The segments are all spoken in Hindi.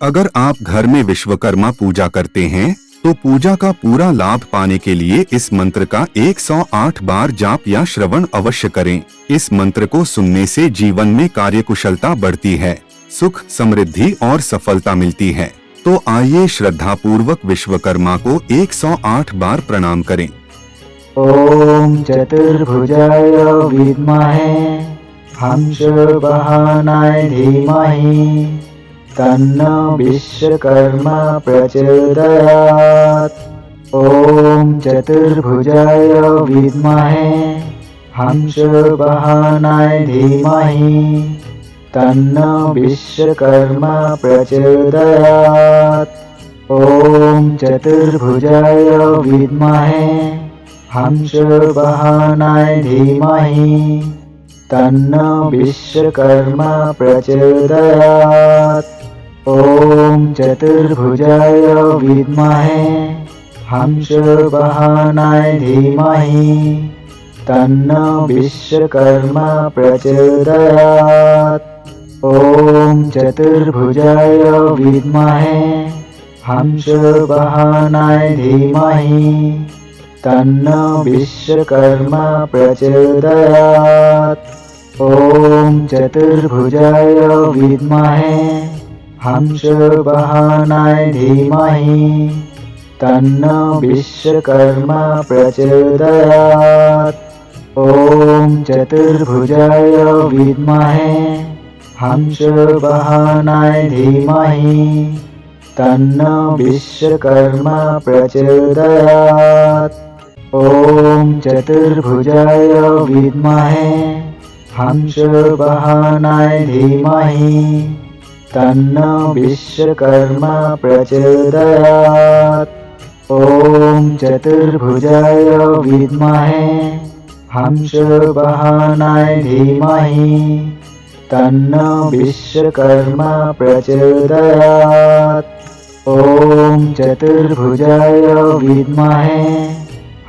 अगर आप घर में विश्वकर्मा पूजा करते हैं तो पूजा का पूरा लाभ पाने के लिए इस मंत्र का 108 बार जाप या श्रवण अवश्य करें। इस मंत्र को सुनने से जीवन में कार्यकुशलता बढ़ती है, सुख, समृद्धि और सफलता मिलती है। तो आइए श्रद्धा पूर्वक विश्वकर्मा को 108 बार प्रणाम करें। ओम चतुर्भुजाय विद्महे हंसवाहनाय धीमहि तन्नो विश्वकर्मा प्रचोदयात्। ओम चतुर्भुजाय विद्महे हंसवाहनाय धीमहि तन्नो विश्वकर्मा प्रचोदयात्। ओम चतुर्भुजाय विद्महे हंसवाहनाय धीमहि तन्नो विश्वकर्मा प्रचोदयात्। ओम चतुर्भुजाय विद्महे हंसवाहनाय धीमहि तन्नो विश्वकर्मा प्रचोदयात्। ओम चतुर्भुजाय विद्महे हंसवाहनाय धीमहि तन्नो विश्वकर्मा प्रचोदयात्। ओम चतुर्भुजाय विद्महे हंसवाहनाय धीमहि तन्नो विश्वकर्मा प्रचोदयात्। ओम चतुर्भुजाय विद्महे हंसवाहनाय धीमहि तन्नो विश्वकर्मा प्रचोदयात्। ओम चतुर्भुजाय विद्महे हंसवाहनाय धीमहि तन्नो विश्वकर्मा प्रचोदयात्। ओम चतुर्भुजाय विद्महे हंसवाहनाय धीमहि तन्नो विश्वकर्मा प्रचोदयात्। ओम चतुर्भुजाय विद्महे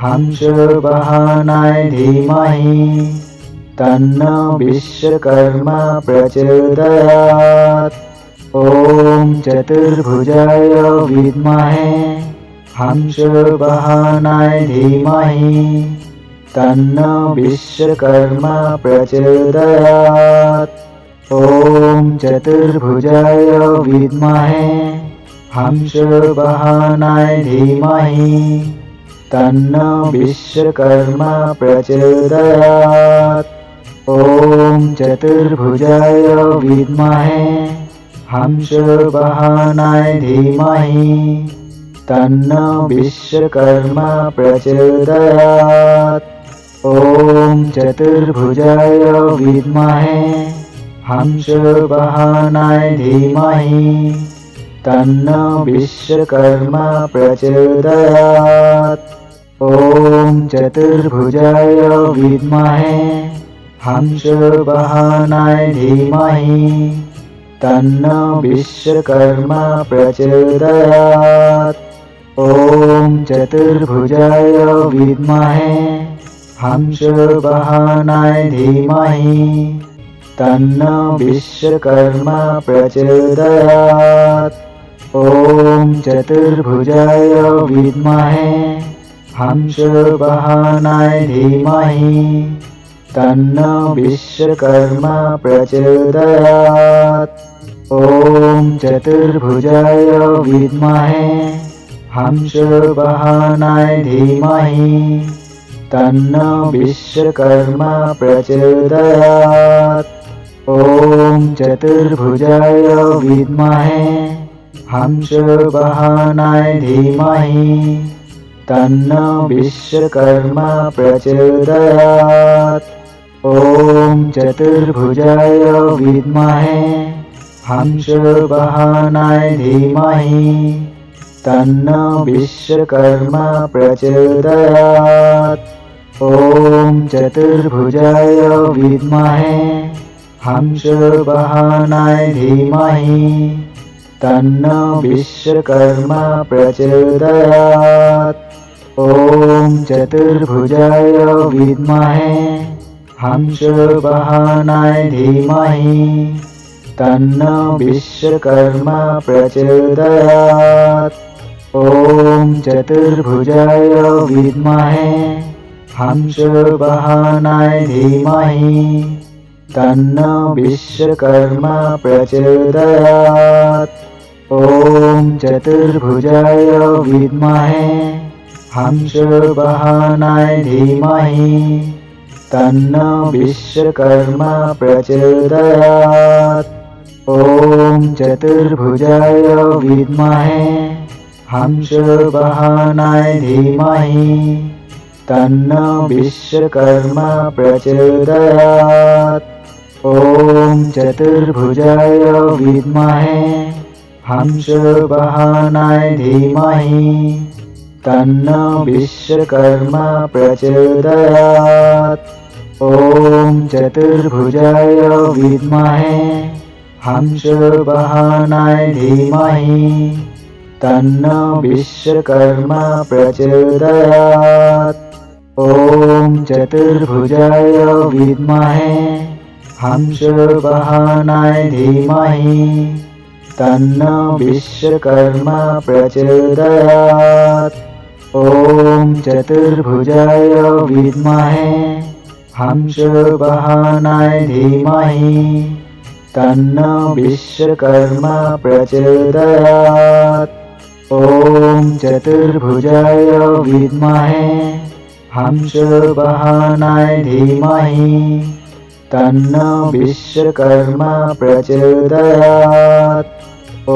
हंसवाहनाय धीमहि तन्नो विश्वकर्मा प्रचोदयात्। ओम चतुर्भुजाय विद्महे हंसवाहनाय धीमहि तन्नो विश्वकर्मा प्रचोदयात्। ओम चतुर्भुजाय विद्महे हंसवाहनाय धीमहि तन्नो विश्वकर्मा प्रचोदयात्। ओम चतुर्भुजाय विद्महे हंसवाहनाय धीमहि तन्नो विश्वकर्मा प्रचोदयात्। ओम चतुर्भुजाय विद्महे हंसवाहनाय धीमहि तन्नो विश्वकर्मा प्रचोदयात्। ओम चतुर्भुजाय विद्महे हंसवाहनाय धीमहि तन्नो विश्वकर्मा प्रचोदयात्। ओम चतुर्भुजाय विद्महे हंसवाहनाय धीमहि तन्नो विश्वकर्मा प्रचोदयात्। ओम चतुर्भुजाय विद्महे हंसवाहनाय धीमहि तन्नो विश्वकर्मा प्रचोदयात्। ओम चतुर्भुजाय विद्महे हंसवाहनाय धीमहि तन्नो विश्वकर्मा प्रचोदयात्। ओम चतुर्भुजाय विद्महे हंसवाहनाय धीमहि तन्नो विश्वकर्मा प्रचोदयात्। ओम चतुर्भुजाय विद्महे हंसवाहनाय धीमहि तन्नो विश्वकर्मा प्रचोदयात्। ओम चतुर्भुजाय विद्महे हंसवाहनाय धीमहि तन्नो विश्वकर्मा प्रचोदयात्। ओम चतुर्भुजाय विद्महे हंसवाहनाय धीमहि तन्नो विश्वकर्मा प्रचोदयात्। ॐ चतुर्भुजाय विद्महे हंसवाहनाय धीमहि तन्नो विश्वकर्मा प्रचोदयात्। ॐ चतुर्भुजाय विद्महे हंसवाहनाय धीमहि तन्नो विश्वकर्मा प्रचोदयात्। ॐ चतुर्भुजाय विद्महे हंसवाहनाय धीमहि तन्नो विश्वकर्मा प्रचोदयात्। ॐ चतुर्भुजाय विद्महे हंसवाहनाय धीमहि तन्नो विश्वकर्मा प्रचोदयात्। ॐ चतुर्भुजाय विद्महे हंसवाहनाय धीमहि तन्नो विश्वकर्मा प्रचोदयात्। ॐ चतुर्भुजाय विद्महे हंसवाहनाय धीमहि तन्नो विश्वकर्मा प्रचोदयात्। ॐ चतुर्भुजाय विद्महे हंसवाहनाय धीमहि तन्नो विश्वकर्मा प्रचोदयात्। ॐ चतुर्भुजाय विद्महे हंसवाहनाय धीमहि तन्नो विश्वकर्मा प्रचोदयात्। ॐ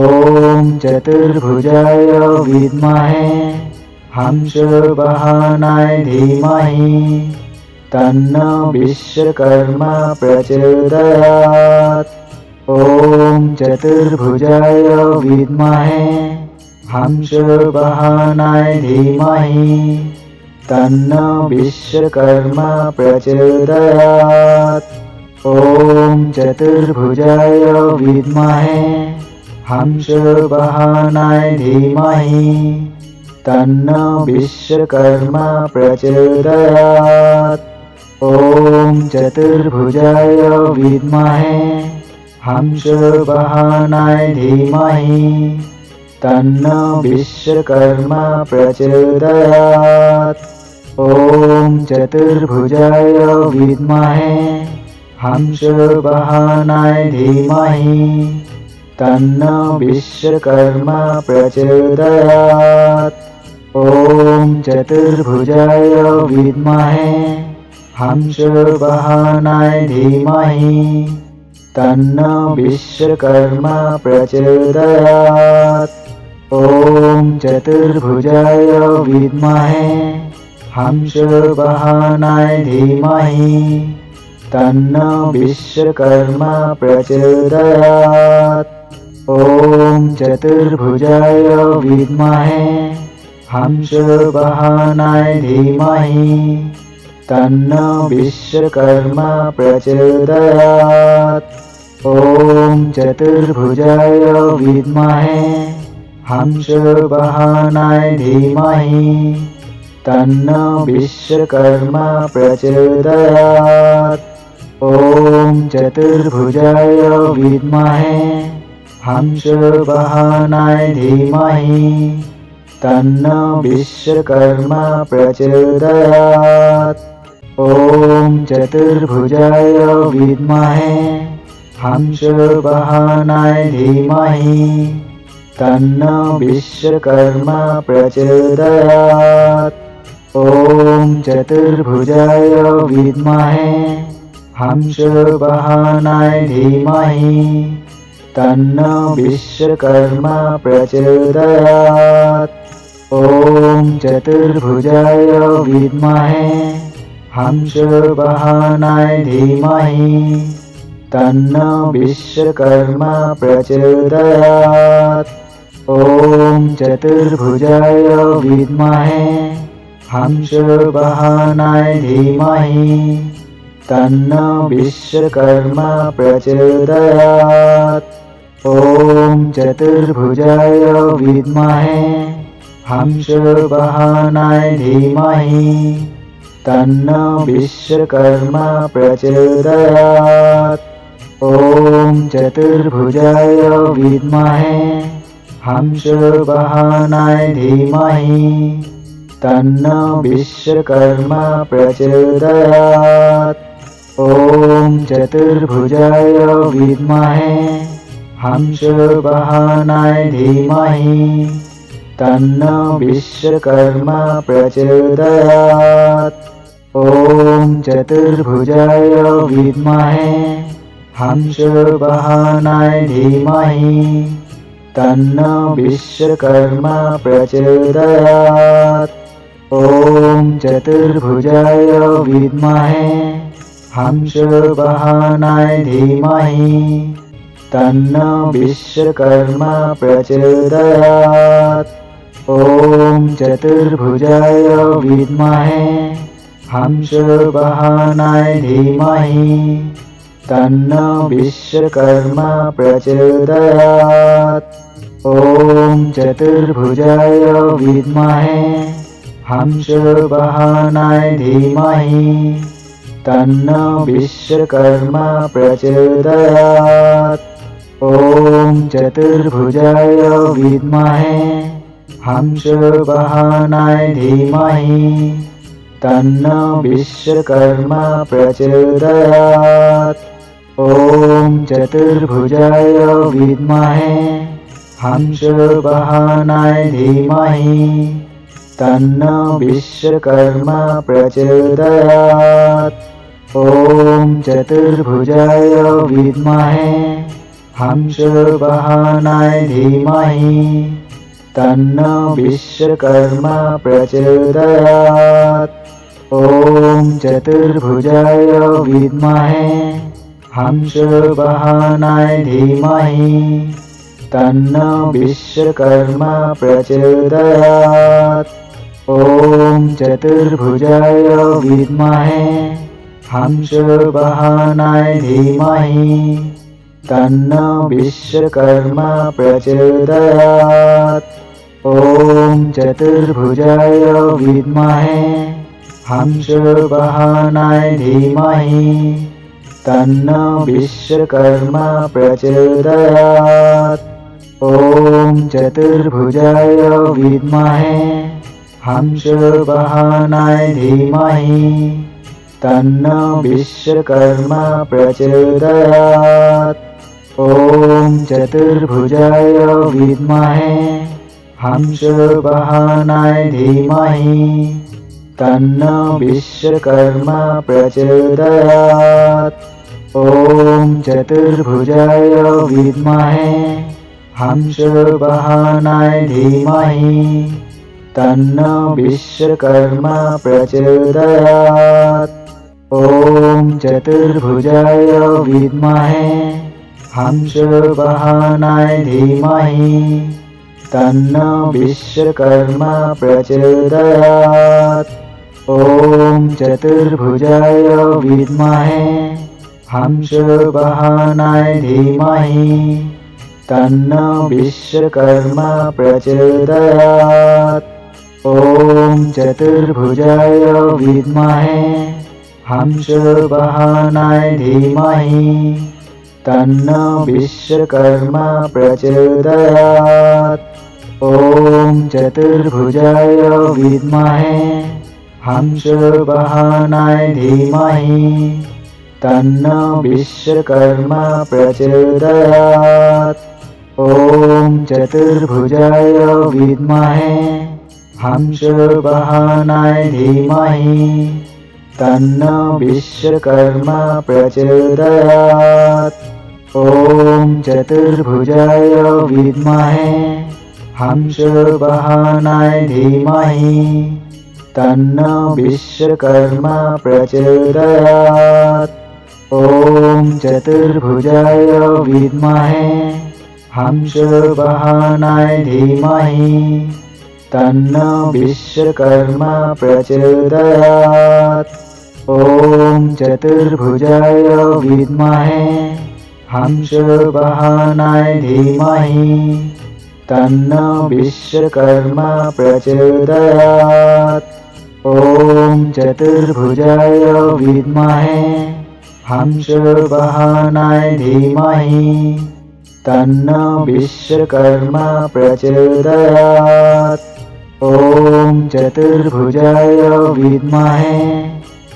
चतुर्भुजाय विद्महे हंसवाहनाय धीमहि तन्नो विश्वकर्मा प्रचोदयात्। ॐ चतुर्भुजाय विद्महे हंसवाहनाय धीमहि तन्नो विश्वकर्मा प्रचोदयात्। ॐ चतुर्भुजाय विद्महे हंसवाहनाय धीमहि तन्नो विश्वकर्मा प्रचोदयात्। ॐ चतुर्भुजाय विद्महे हंसवाहनाय धीमहि तन्नो विश्वकर्मा प्रचोदयात्। ॐ चतुर्भुजाय विद्महे हंसवाहनाय धीमहि तन्नो विश्वकर्मा प्रचोदयात्। ॐ चतुर्भुजाय विद्महे हंसवाहनाय धीमहि तन्नो विश्वकर्मा प्रचोदयात्। ॐ चतुर्भुजाय विद्महे हंसवाहनाय धीमहि तन्नो विश्वकर्मा प्रचोदयात्। ॐ चतुर्भुजाय विद्महे हंसवाहनाय धीमहि तन्नो विश्वकर्मा प्रचोदयात्। ॐ चतुर्भुजाय विद्महे हंसवाहनाय धीमहि तन्नो विश्वकर्मा प्रचोदयात्। ॐ चतुर्भुजाय विद्महे हंसवाहनाय धीमहि तन्नो विश्वकर्मा प्रचोदयात्। ॐ चतुर्भुजाय विद्महे हंसवाहनाय धीमहि तन्नो विश्वकर्मा प्रचोदयात्। ॐ चतुर्भुजाय विद्महे हंसवाहनाय धीमहि तन्नो विश्वकर्मा प्रचोदयात्। ॐ चतुर्भुजाय विद्महे हंसवाहनाय धीमहि तन्नो विश्वकर्मा प्रचोदयात्। ॐ चतुर्भुजाय विद्महे हंसवाहनाय धीमहि तन्नो विश्वकर्मा प्रचोदयात्। ॐ चतुर्भुजाय विद्महे हंसवाहनाय धीमहि तन्नो विश्वकर्मा प्रचोदयात्। ॐ चतुर्भुजाय विद्महे हंसवाहनाय धीमहि तन्नो विश्वकर्मा प्रचोदयात्। ॐ चतुर्भुजाय विद्महे हंसवाहनाय धीमहि तन्नो विश्वकर्मा प्रचोदयात्। ॐ चतुर्भुजाय विद्महे हंसवाहनाय धीमहि तन्नो विश्वकर्मा प्रचोदयात्। ॐ चतुर्भुजाय विद्महे हंसवाहनाय धीमहि तन्नो विश्वकर्मा प्रचोदयात्। ॐ चतुर्भुजाय विद्महे हंसवाहनाय धीमहि तन्नो विश्वकर्मा प्रचोदयात्। ॐ चतुर्भुजाय विद्महे हंसवाहनाय धीमहि तन्नो विश्वकर्मा प्रचोदयात्। ॐ चतुर्भुजाय विद्महे हंसवाहनाय धीमहि तन्नो विश्वकर्मा प्रचोदयात्। ॐ चतुर्भुजाय विद्महे हंसवाहनाय धीमहि तन्नो विश्वकर्मा प्रचोदयात्। ॐ चतुर्भुजाय विद्महे हंसवाहनाय धीमहि तन्नो विश्वकर्मा प्रचोदयात्। ॐ चतुर्भुजाय विद्महे हंसवाहनाय धीमहि तन्नो विश्वकर्मा प्रचोदयात्। ॐ चतुर्भुजाय विद्महे हंसवाहनाय धीमहि तन्नो विश्वकर्मा प्रचोदयात्। ॐ चतुर्भुजाय विद्महे हंसवाहनाय धीमहि तन्नो विश्वकर्मा प्रचोदयात्। ॐ चतुर्भुजाय विद्महे हंसवाहनाय धीमहि तन्नो विश्वकर्मा प्रचोदयात्। ॐ चतुर्भुजाय विद्महे हंसवाहनाय धीमहि तन्नो विश्वकर्मा प्रचोदयात्। ॐ चतुर्भुजाय विद्महे हंसवाहनाय धीमहि तन्नो विश्वकर्मा प्रचोदयात्। ॐ चतुर्भुजाय विद्महे हंसवाहनाय धीमहि तन्नो विश्वकर्मा प्रचोदयात्। ॐ चतुर्भुजाय विद्महे हंसवाहनाय धीमहि तन्नो विश्वकर्मा प्रचोदयात्। ॐ चतुर्भुजाय विद्महे हंसवाहनाय धीमहि तन्नो विश्वकर्मा प्रचोदयात्। ॐ चतुर्भुजाय विद्महे हंसवाहनाय धीमहि तन्नो विश्वकर्मा प्रचोदयात्। ॐ चतुर्भुजाय विद्महे हंसवाहनाय धीमहि तन्नो विश्वकर्मा प्रचोदयात्। ॐ चतुर्भुजाय विद्महे हंसवाहनाय धीमहि तन्नो विश्वकर्मा प्रचोदयात्। ॐ चतुर्भुजाय विद्महे हंसवाहनाय धीमहि तन्नो विश्वकर्मा प्रचोदयात्। ॐ चतुर्भुजाय विद्महे हंसवाहनाय धीमहि तन्नो विश्वकर्मा प्रचोदयात्। ॐ चतुर्भुजाय विद्महे हंसवाहनाय धीमहि तन्नो विश्वकर्मा प्रचोदयात्। ॐ चतुर्भुजाय विद्महे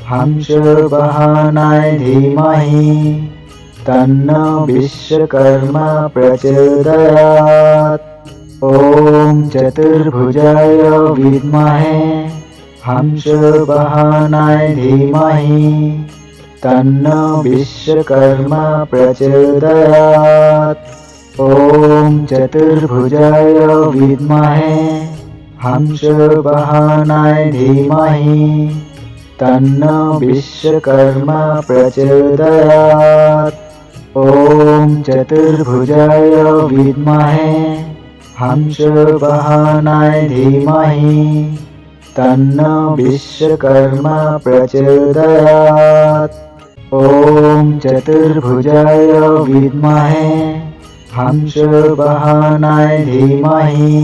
हंसवाहनाय धीमहि तन्नो विश्वकर्मा प्रचोदयात्। ॐ चतुर्भुजाय विद्महे हंसवाहनाय धीमहि तन्नो विश्वकर्मा प्रचोदयात्। ॐ चतुर्भुजाय विद्महे हंसवाहनाय धीमहि तन्नो विश्वकर्मा प्रचोदयात्। ॐ चतुर्भुजाय विद्महे हंसवाहनाय धीमहि तन्नो विश्वकर्मा प्रचोदयात्। ॐ चतुर्भुजाय विद्महे हंसवाहनाय धीमहि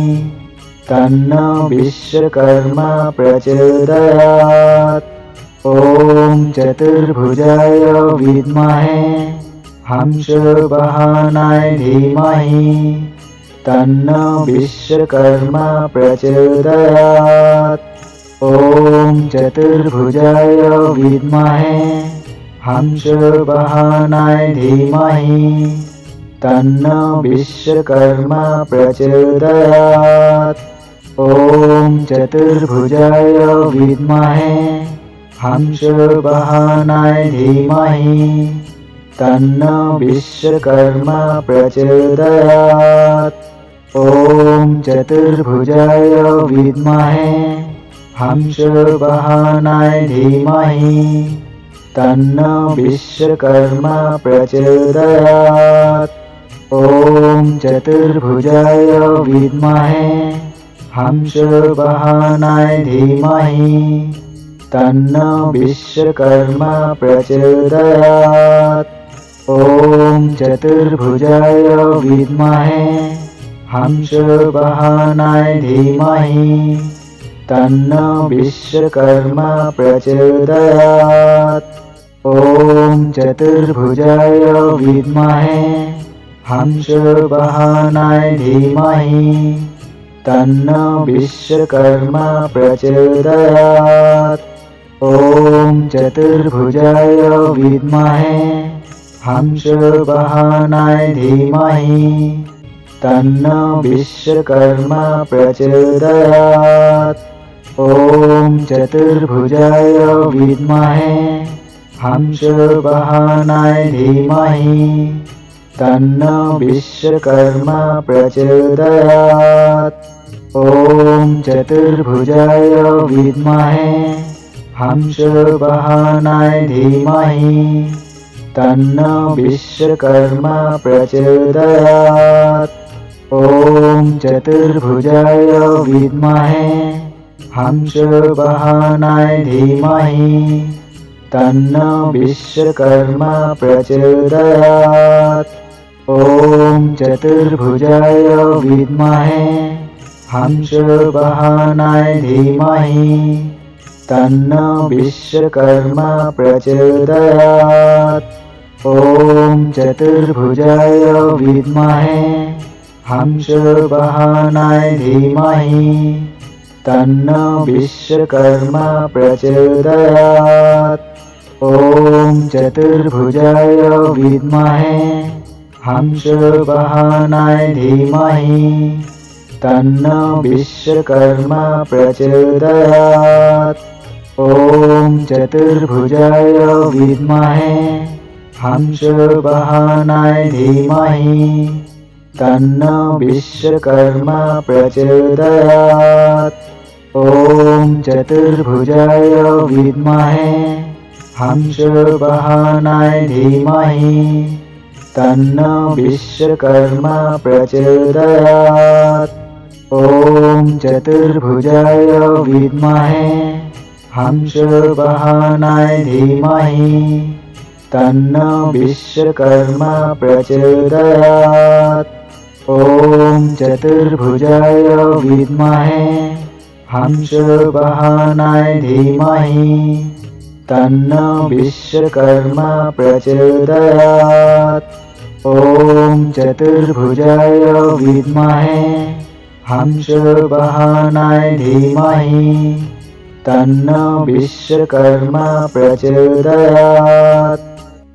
तन्नो विश्वकर्मा प्रचोदयात्। ॐ चतुर्भुजाय विद्महे हंसवाहनाय धीमहि तन्नो विश्वकर्मा प्रचोदयात्। ॐ चतुर्भुजाय विद्महे हंसवाहनाय धीमहि तन्नो विश्वकर्मा प्रचोदयात्। ॐ चतुर्भुजाय विद्महे हंसवाहनाय धीमहि तन्नो विश्वकर्मा प्रचोदयात्। ॐ चतुर्भुजाय विद्महे हंसवाहनाय धीमहि तन्नो विश्वकर्मा प्रचोदयात्। ॐ चतुर्भुजाय विद्महे हंसवाहनाय धीमहि तन्नो विश्वकर्मा प्रचोदयात्। ॐ चतुर्भुजाय विद्महे हंसवाहनाय धीमहि तन्नो विश्वकर्मा प्रचोदयात्। ॐ चतुर्भुजाय विद्महे हंसवाहनाय धीमहि तन्नो विश्वकर्मा प्रचोदयात्। ॐ चतुर्भुजाय विद्महे हंसवाहनाय धीमहि तन्नो विश्वकर्मा प्रचोदयात्। ॐ चतुर्भुजाय विद्महे हंसवाहनाय धीमहि तन्नो विश्वकर्मा प्रचोदयात्। ॐ चतुर्भुजाय विद्महे हंसवाहनाय धीमहि तन्नो विश्वकर्मा प्रचोदयात्। ॐ चतुर्भुजाय विद्महे हंसवाहनाय धीमहि तन्नो विश्वकर्मा प्रचोदयात्। ॐ चतुर्भुजाय विद्महे हंसवाहनाय धीमहि तन्नो विश्वकर्मा प्रचोदयात्। ॐ चतुर्भुजाय विद्महे हंसवाहनाय धीमहि तन्नो विश्वकर्मा प्रचोदयात्। ॐ चतुर्भुजाय विद्महे हंसवाहनाय धीमहि तन्नो विश्वकर्मा प्रचोदयात्। ॐ चतुर्भुजाय विद्महे हंसवाहनाय धीमहि तन्नो विश्वकर्मा प्रचोदयात्। ॐ चतुर्भुजाय विद्महे हंसवाहनाय धीमहि तन्नो विश्वकर्मा प्रचोदयात्। ॐ चतुर्भुजाय विद्महे हंसवाहनाय धीमहि तन्नो विश्वकर्मा प्रचोदयात्। ॐ चतुर्भुजाय विद्महे हंसवाहनाय धीमहि तन्नो विश्वकर्मा प्रचोदयात्। ॐ चतुर्भुजाय विद्महे हंसवाहनाय धीमहि तन्नो विश्वकर्मा प्रचोदयात्।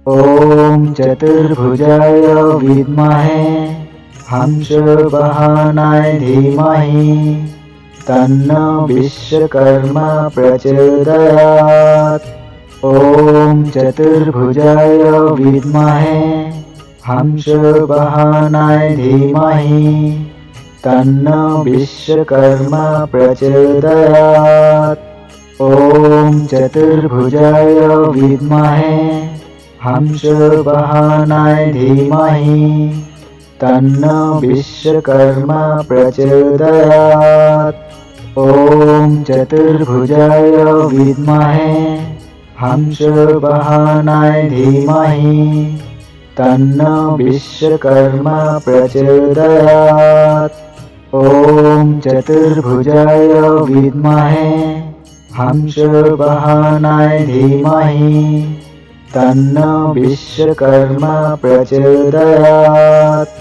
ॐ चतुर्भुजाय विद्महे हंसवाहनाय धीमहि तन्नो विश्वकर्मा प्रचोदयात्। ॐ चतुर्भुजाय विद्महे हंसवाहनाय धीमहि तन्नो विश्वकर्मा प्रचोदयात्। ॐ चतुर्भुजाय विद्महे हंसवाहनाय धीमहि तन्नो विश्वकर्मा प्रचोदयात्। ॐ चतुर्भुजाय विद्महे हंसवाहनाय धीमहि तन्नो विश्वकर्मा प्रचोदयात्। ॐ चतुर्भुजाय विद्महे हंसवाहनाय धीमहि तन्नो विश्वकर्मा प्रचोदयात्।